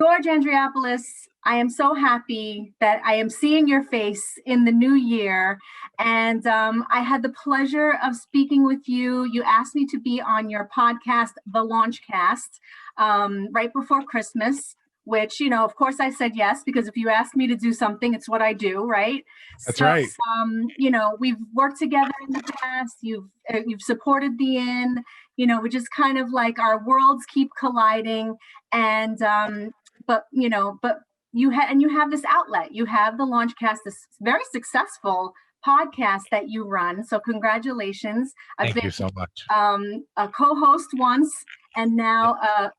George Andriopoulos, I am so happy that I am seeing your face in the new year. And I had the pleasure of speaking with you. You asked me to be on your podcast, The Launchcast, right before Christmas, which, of course I said yes, because if you ask me to do something, it's what I do, right? That's So, right. We've worked together in the past. You've supported the Inn. We just kind of like our worlds keep colliding. And but you have this outlet. You have the Launchcast, this very successful podcast that you run. So congratulations. I've Thank been you so much. a co-host once and now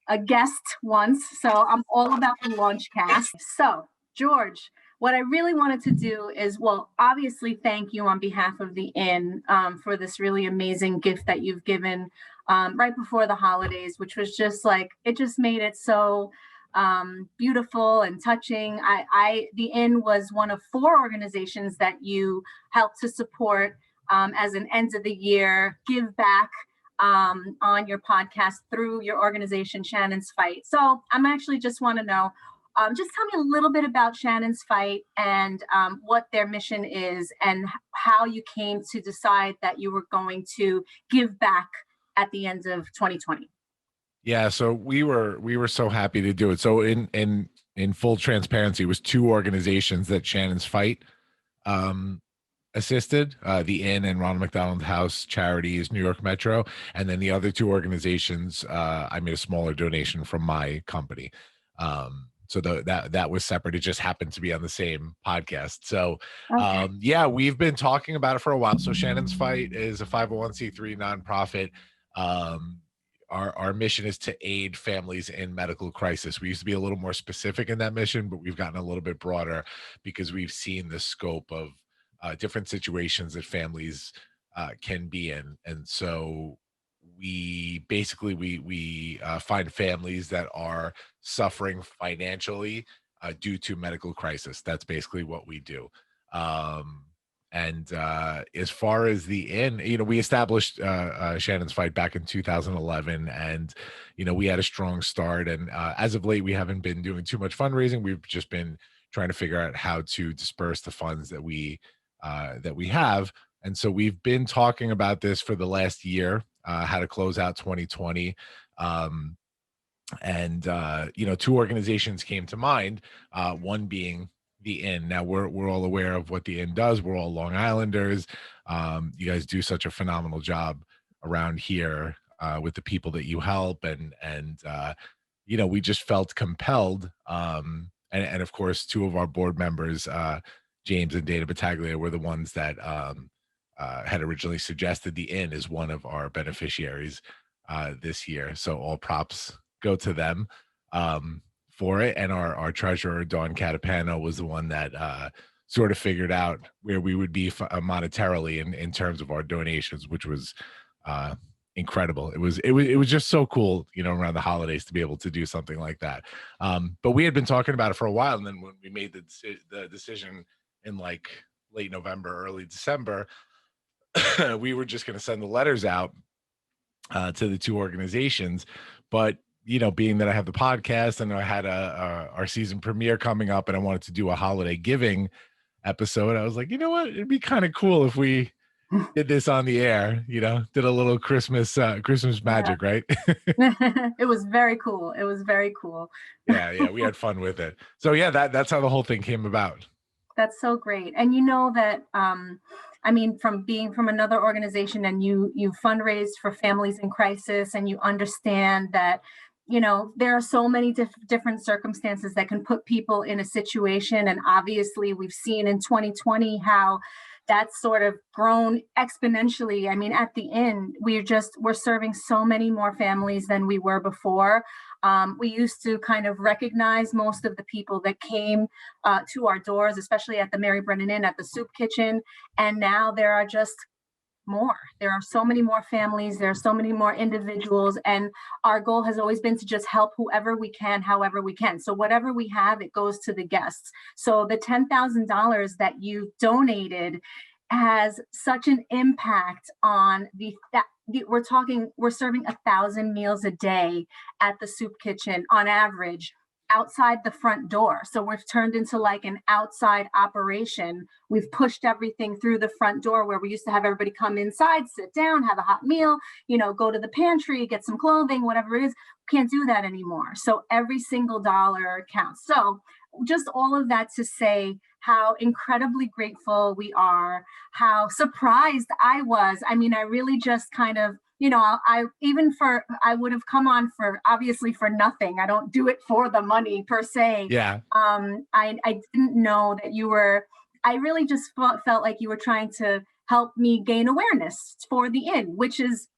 a guest once. So I'm all about the Launchcast. So George, what I really wanted to do is, well, obviously thank you on behalf of the Inn for this really amazing gift that you've given right before the holidays, which was just like, it just made it so beautiful and touching. The Inn was one of 4 organizations that you helped to support as an end of the year give back on your podcast through your organization, Shannon's Fight. So I'm actually just want to know, just tell me a little bit about Shannon's Fight and what their mission is and how you came to decide that you were going to give back at the end of 2020. Yeah, so we were so happy to do it. So in full transparency, it was 2 organizations that Shannon's Fight assisted, the Inn and Ronald McDonald House Charities, New York Metro, and then the other 2 organizations, I made a smaller donation from my company. So that was separate. It just happened to be on the same podcast. So Okay. yeah, we've been talking about it for a while. So Shannon's Fight is a 501c3 nonprofit. Our mission is to aid families in medical crisis. We used to be a little more specific in that mission, but we've gotten a little bit broader because we've seen the scope of different situations that families can be in. And so we basically we find families that are suffering financially due to medical crisis. That's basically what we do. And as far as the Inn, we established Shannon's Fight back in 2011, and we had a strong start. And as of late, we haven't been doing too much fundraising. We've just been trying to figure out how to disperse the funds that we have. And so we've been talking about this for the last year, how to close out 2020. And 2 organizations came to mind, one being the Inn. Now we're all aware of what the Inn does. We're all Long Islanders. You guys do such a phenomenal job around here with the people that you help, and we just felt compelled. And of course, 2 of our board members, James and Dana Battaglia, were the ones that had originally suggested the Inn as one of our beneficiaries this year. So all props go to them for it. And our treasurer, Dawn Catapano, was the one that sort of figured out where we would be monetarily in terms of our donations, which was incredible. It was just so cool, around the holidays to be able to do something like that. But we had been talking about it for a while. And then when we made the decision in like late November, early December, we were just going to send the letters out to the 2 organizations. But being that I have the podcast and I had our season premiere coming up, and I wanted to do a holiday giving episode, I was like, you know what, it'd be kind of cool if we did this on the air, did a little Christmas magic, right? It was very cool. It was very cool. Yeah, we had fun with it. So yeah, that's how the whole thing came about. That's so great. And that from being from another organization, and you fundraised for families in crisis, and you understand that there are so many different circumstances that can put people in a situation. And obviously we've seen in 2020 how that's sort of grown exponentially. I mean, at the end, we're serving so many more families than we were before. We used to kind of recognize most of the people that came to our doors, especially at the Mary Brennan Inn, at the soup kitchen. And now there are just more. There are so many more families. There are so many more individuals. And our goal has always been to just help whoever we can, however we can. So whatever we have, it goes to the guests. So the $10,000 that you donated has such an impact on we're serving 1,000 meals a day at the soup kitchen on average. outside the front door. So we've turned into like an outside operation. We've pushed everything through the front door, where we used to have everybody come inside, sit down, have a hot meal, go to the pantry, get some clothing, whatever it is. Can't do that anymore. So every single dollar counts. So just all of that to say how incredibly grateful we are, how surprised I was. I mean, I really just kind of, I would have come on obviously for nothing. I don't do it for the money per se. Yeah. I didn't know that I really just felt like you were trying to help me gain awareness for the inn, which is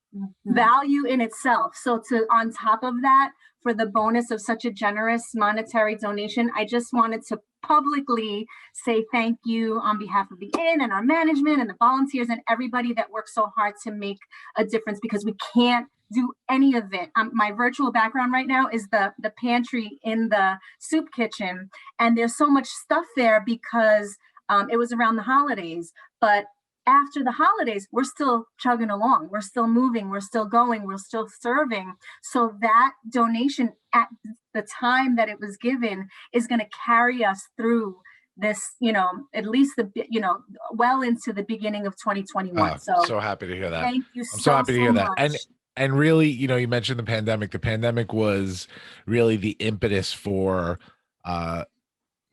value in itself. So on top of that, for the bonus of such a generous monetary donation, I just wanted to publicly say thank you on behalf of the inn and our management and the volunteers and everybody that works so hard to make a difference, because we can't do any of it. My virtual background right now is the pantry in the soup kitchen, and there's so much stuff there because it was around the holidays. But after the holidays, we're still chugging along. We're still moving. We're still going. We're still serving. So that donation at the time that it was given is going to carry us through this, at least well into the beginning of 2021. So happy to hear that. Thank you. I'm so happy to hear that. Much. And really, you mentioned the pandemic. The pandemic was really the impetus for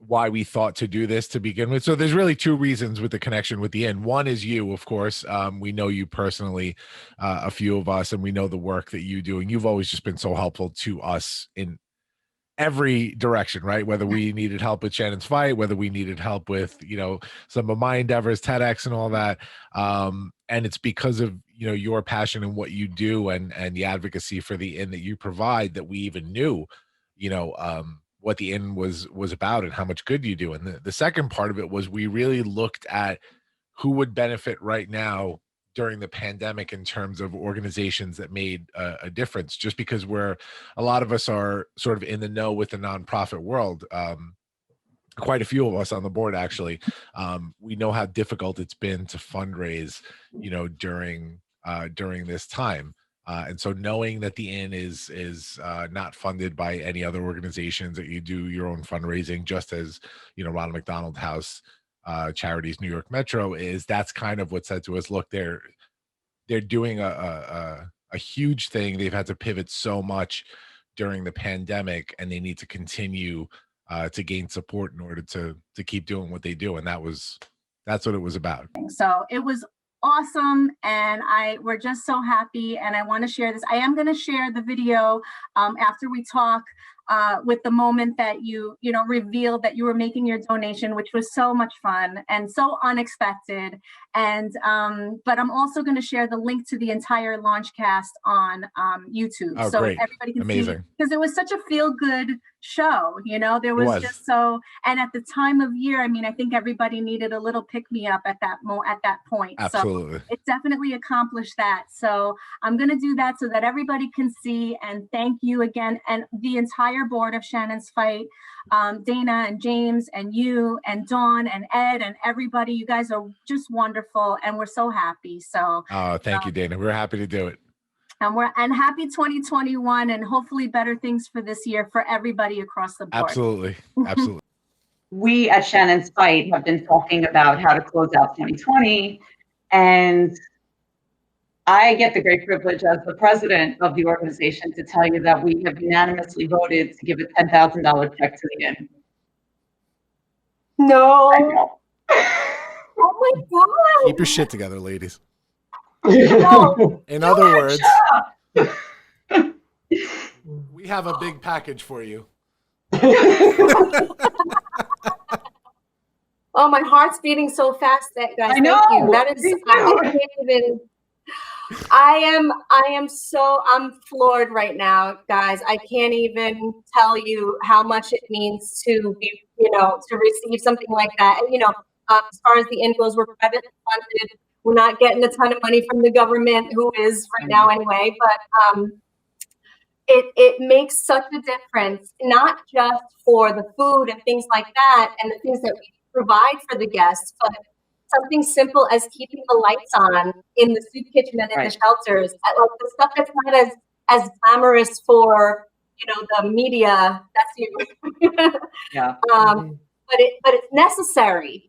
why we thought to do this to begin with. So there's really two reasons with the connection with the inn. One is you, of course. We know you personally, a few of us, and we know the work that you do. And you've always just been so helpful to us in every direction, right? Whether we needed help with Shannon's fight, whether we needed help with, some of my endeavors, TEDx and all that. And it's because of, your passion and what you do and the advocacy for the inn that you provide that we even knew, what the inn was about and how much good you do. And the second part of it was we really looked at who would benefit right now during the pandemic in terms of organizations that made a difference, just because a lot of us are sort of in the know with the nonprofit world. Quite a few of us on the board, actually. We know how difficult it's been to fundraise, during this time. And so knowing that the inn is not funded by any other organizations, that you do your own fundraising, just as, Ronald McDonald House Charities New York Metro that's kind of what said to us, look, they're doing a huge thing. They've had to pivot so much during the pandemic, and they need to continue to gain support in order to keep doing what they do. And that's what it was about. So it was awesome, and we're just so happy, and I want to share this. I am going to share the video after we talk with the moment that you revealed that you were making your donation, which was so much fun and so unexpected. And but I'm also going to share the link to the entire Launchcast on YouTube, so great. Everybody can Amazing. see, because it was such a feel-good show. There was just so, and at the time of year, I think everybody needed a little pick-me-up at that point. Absolutely. So it definitely accomplished that. So I'm going to do that so that everybody can see. And thank you again, and the entire board of Shannon's Fight, Dana and James and you and Dawn and Ed and everybody. You guys are just wonderful, and we're so happy. So thank you, Dana. We're happy to do it. And happy 2021, and hopefully better things for this year for everybody across the board. Absolutely. We at Shannon's Fight have been talking about how to close out 2020, and I get the great privilege as the president of the organization to tell you that we have unanimously voted to give a $10,000 check to the inn. No. I know. Oh my God. Keep your shit together, ladies. No. In other words, we have a big package for you. Oh, my heart's beating so fast, that guys. I know. Thank you. That is, I can't even. I'm floored right now, guys. I can't even tell you how much it means to be, to receive something like that. And, as far as the inn goes, we're private funded. We're not getting a ton of money from the government, who is right now anyway, but it makes such a difference, not just for the food and things like that and the things that we provide for the guests, but something simple as keeping the lights on in the soup kitchen and in the shelters. Like the stuff that's not as glamorous for the media, that's you. Yeah. But it's necessary